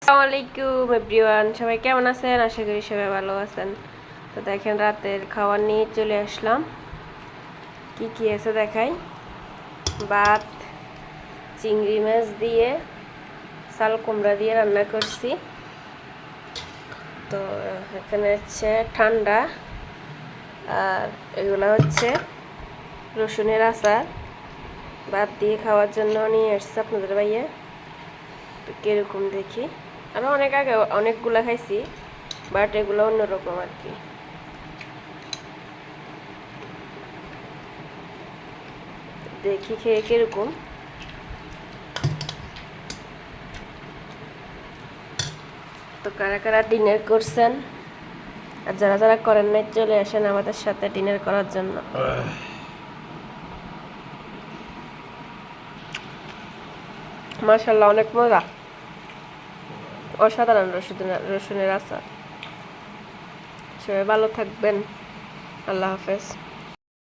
আসসালামু আলাইকুম এভরিওয়ান, সবাই কেমন আছেন? আশা করি সবাই ভালো আছেন। তো দেখেন, রাতের খাবার নিয়ে চলে আসলাম। কি কি আছে দেখাই। ভাত, চিংড়ি মাছ দিয়ে, চাল কুমড়া দিয়ে রান্না করছি। তো এখানে হচ্ছে ঠান্ডা, আর এগুলো হচ্ছে রসুনের আচার। ভাত দিয়ে খাওয়ার জন্য নিয়ে এসছে আপনাদের ভাইয়া। তো কীরকম দেখি, আরও অনেক আগে অনেকগুলো খাইছি, বাট এগুলো অন্যরকম আর কি। দেখি খেয়ে কিরকম। তো কারা কারা ডিনার করছেন, আর যারা যারা করেন নাই চলে আসেন আমাদের সাথে ডিনার করার জন্য। মাশাআল্লাহ, অনেক মজা, অসাধারণ রসুনের আচার। সবাই ভালো থাকবেন, আল্লাহ হাফেজ।